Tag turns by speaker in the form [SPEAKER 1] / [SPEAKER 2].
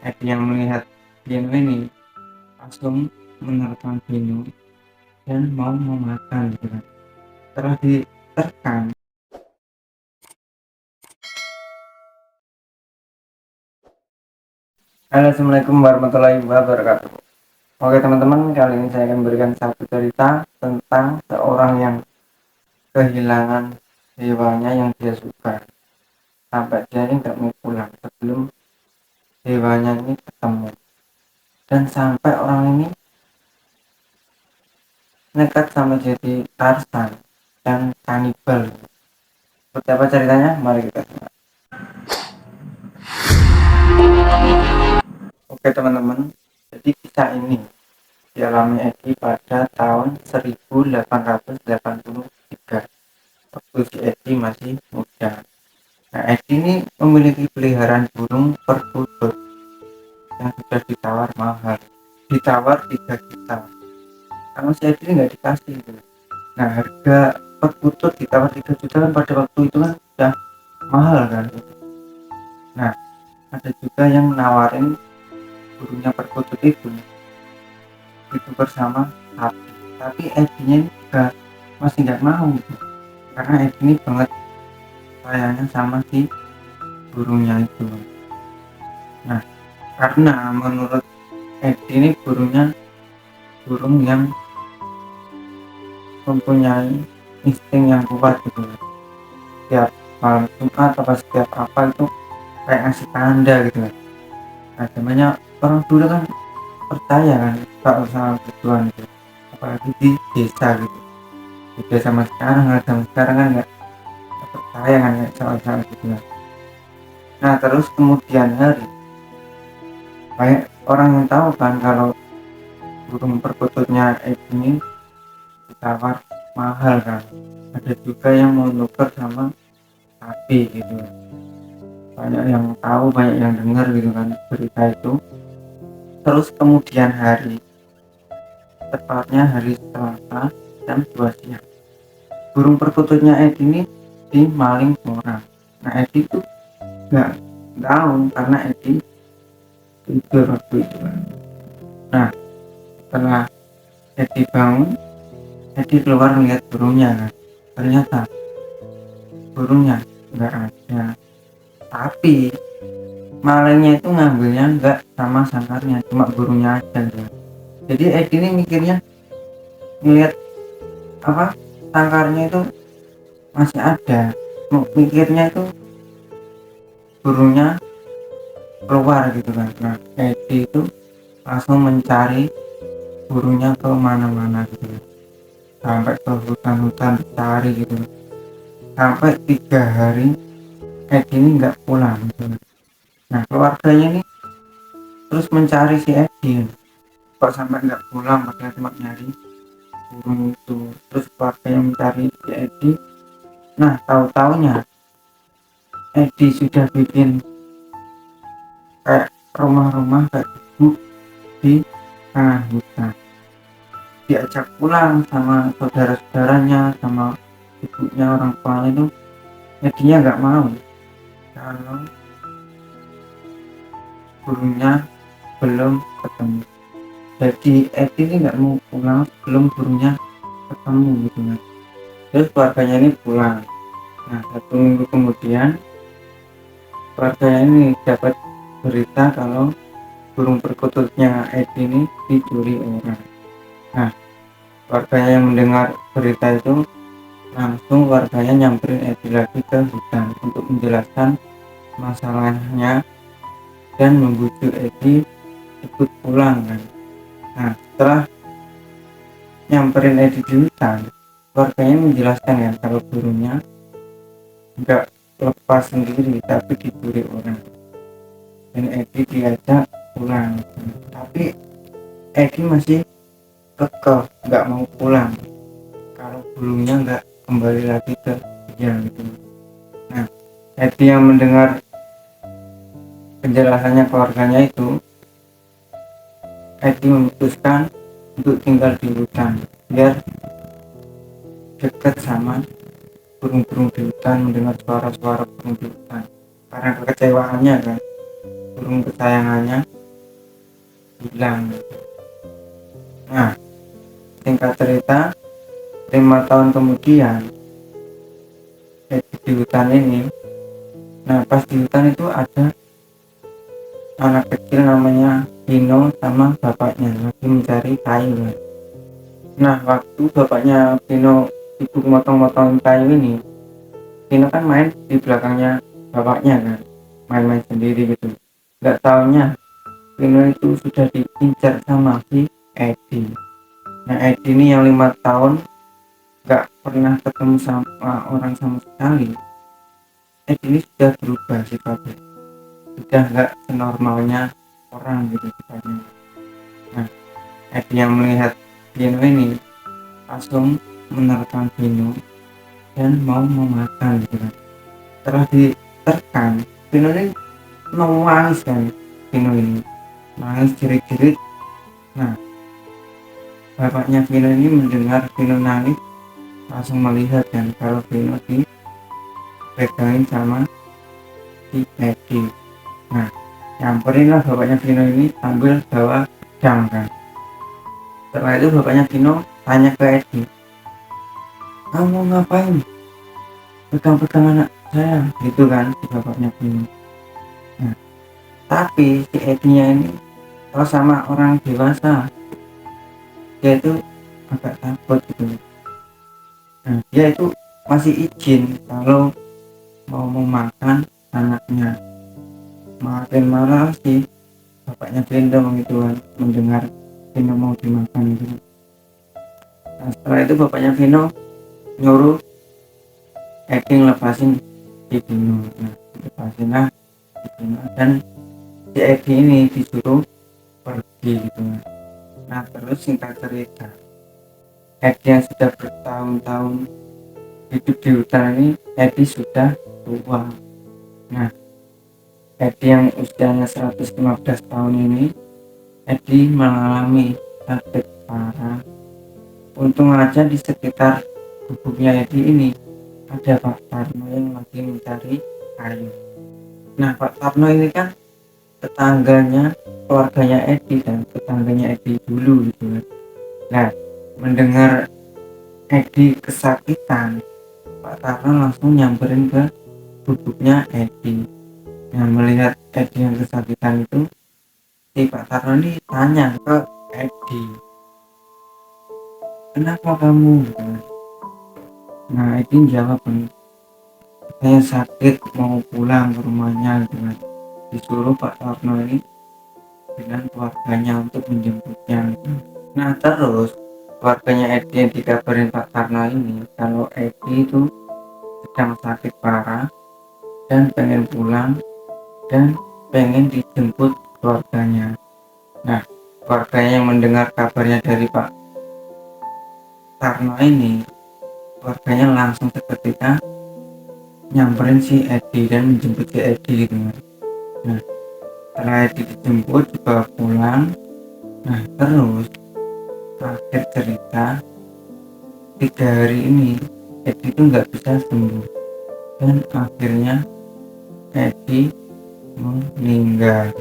[SPEAKER 1] Edi yang melihat Geno ini langsung menerkam Geno dan mau memakan gitu kan. Setelah diterkam, halo, assalamualaikum warahmatullahi wabarakatuh. Oke teman-teman, kali ini saya akan berikan satu cerita tentang seorang yang kehilangan hewanya yang dia suka, sampai dia ini nggak mau pulang sebelum hewanya ini ketemu, dan sampai orang ini nekat sama jadi Tarzan dan kanibal. Seperti apa ceritanya? Mari kita simak. Oke teman-teman, jadi kisah ini dialami Edi pada tahun 1883 waktu si Edi masih muda. Nah, Edi ini memiliki peliharaan burung perkutut yang sudah ditawar mahal, ditawar 3 juta. Kalau si Edi nggak dikasih gitu. Nah, harga perkutut ditawar 3 juta kan pada waktu itu kan sudah mahal kan. Nah, ada juga yang nawarin burungnya perkutut itu bersama sapi, tapi Edi-nya juga masih nggak mau gitu. Karena Edi ini banget sayangnya sama si burungnya itu. Nah, karena menurut Edi ini burung yang mempunyai insting yang kuat gitu. Setiap malam Jumat atau setiap apa itu kayak ngasih tanda gitu. Nah, namanya orang dulu kan percaya kan kalau sama gituan gitu, apalagi di desa gitu. Di desa sama sekarang kan nggak percaya kan soal-soal gitu. Nah, terus kemudian hari banyak orang yang tahu kan kalau burung perkututnya ini ditawar mahal kan. Ada juga yang mau nuker sama sapi gitu. Banyak yang tahu, banyak yang dengar gitu kan berita itu. Terus kemudian hari, tepatnya hari Selasa jam 2 siang, burung perkututnya Edi ini dimaling orang. Nah, Edi itu nggak tahu karena Edi tidur waktu itu kan. Nah, setelah Edi bangun, Edi keluar melihat burungnya kan. Ternyata burungnya nggak ada, tapi malingnya itu ngambilnya nggak sama sangkarnya, cuma burungnya aja gitu. Jadi Edi ini mikirnya, ngelihat apa, sangkarnya itu masih ada, mikirnya itu burungnya keluar gitu kan. Nah, Edi itu langsung mencari burungnya ke mana-mana gitu, sampai ke hutan-hutan dicari gitu, sampai 3 hari Edi ini nggak pulang gitu. Nah, keluarganya ini terus mencari si Edi, kok sampai nggak pulang padahal cuma nyari burung itu. Terus keluarganya mencari si Edi. Nah, tahu-taunya Edi sudah bikin kayak rumah-rumah kayak gubuk di tengah hutan. Diajak pulang sama saudara-saudaranya, sama ibunya, orang tuanya itu, Edinya nggak mau kalau burungnya belum ketemu. Jadi Edi ini nggak mau pulang sebelum burungnya ketemu gitu kan. Terus keluarganya ini pulang. Nah, 1 minggu kemudian keluarganya ini dapat berita kalau burung perkututnya Edi ini dicuri orang. Nah, keluarganya yang mendengar berita itu langsung keluarganya nyamperin Edi lagi ke hutan untuk menjelaskan masalahnya dan membujuk Edi ikut pulang kan. Nah, setelah nyamperin Edi di hutan, keluarganya menjelaskan kan kalau burungnya nggak lepas sendiri tapi dicuri orang, dan Edi diajak pulang. Tapi Edi masih kekeh nggak mau pulang kalau burungnya nggak kembali lagi ke dia gitu. Nah, Edi yang mendengar penjelasannya keluarganya itu, Edi memutuskan untuk tinggal di hutan biar dekat sama burung-burung di hutan, mendengar suara-suara burung di hutan. Karena kekecewaannya kan, burung kesayangannya hilang. Nah, singkat cerita, 5 tahun kemudian di hutan ini, nah pas di hutan itu ada anak kecil namanya Vino sama bapaknya lagi mencari kayu. Nah, waktu bapaknya Vino sibuk motong-motong kayu ini, Vino kan main di belakangnya bapaknya kan, main-main sendiri gitu. Nggak taunya Vino itu sudah diincar sama si Edi. Nah, Edi ini yang 5 tahun nggak pernah ketemu sama orang sama sekali. Edi ini sudah berubah sifatnya, sudah nggak senormalnya orang gitu sifatnya. Nah, Edi yang melihat Vino ini langsung menerkam Vino dan mau memakan gitu kan. Setelah diterkam, Vino ini menangis kan. Vino ini nangis jerit-jerit. Nah, bapaknya Vino ini mendengar Vino nangis, langsung melihat kan kalau Vino dipegangin sama si Edi. Nah, nyamperin lah bapaknya Vino ini sambil bawa pedang kan. Setelah itu bapaknya Vino tanya ke Edi, kamu mau ngapain pegang-pegang anak saya gitu kan si bapaknya Vino. Nah, tapi si Edinya ini kalau sama orang dewasa dia itu agak takut gitu. Nah, dia itu masih izin kalau mau memakan anaknya. Makin marah sih bapaknya Vino gitu kan mendengar Vino mau dimakan gitu. Nah, setelah itu bapaknya Vino nyuruh Edi lepasin si Vino. Nah, lepasin lah si Vino dan si Edi ini disuruh pergi gitu. Nah, terus singkat cerita, Edi yang sudah bertahun-tahun hidup di hutan ini, Edi sudah tua. Nah, Edi yang usianya 115 tahun ini, Edi mengalami sakit parah. Untung aja di sekitar gubuknya Edi ini ada Pak Tarno yang lagi mencari kayu. Nah, Pak Tarno ini kan tetangganya keluarganya Edi dan tetangganya Edi dulu gitu kan. Nah, mendengar Edi kesakitan, Pak Tarno langsung nyamperin ke gubuknya Edi. Nah, melihat Edi yang kesakitan itu, si Pak Tarno ini tanya ke Edi, kenapa kamu gitu kan. Nah, Edi jawab, saya sakit mau pulang ke rumahnya gitu kan. Disuruh Pak Tarno ini dengan keluarganya untuk menjemputnya gitu. Nah, terus keluarganya Edi yang dikabarin Pak Tarno ini kalau Edi itu sedang sakit parah dan pengen pulang dan pengen dijemput keluarganya. Nah, keluarganya yang mendengar kabarnya dari Pak Tarno ini, keluarganya langsung seketika nyamperin si Edi dan menjemput si Edi gitu. Nah, setelah Edi dijemput dibawa pulang. Nah, terus akhir cerita 3 hari ini Edi itu nggak bisa sembuh dan akhirnya Edi meninggal.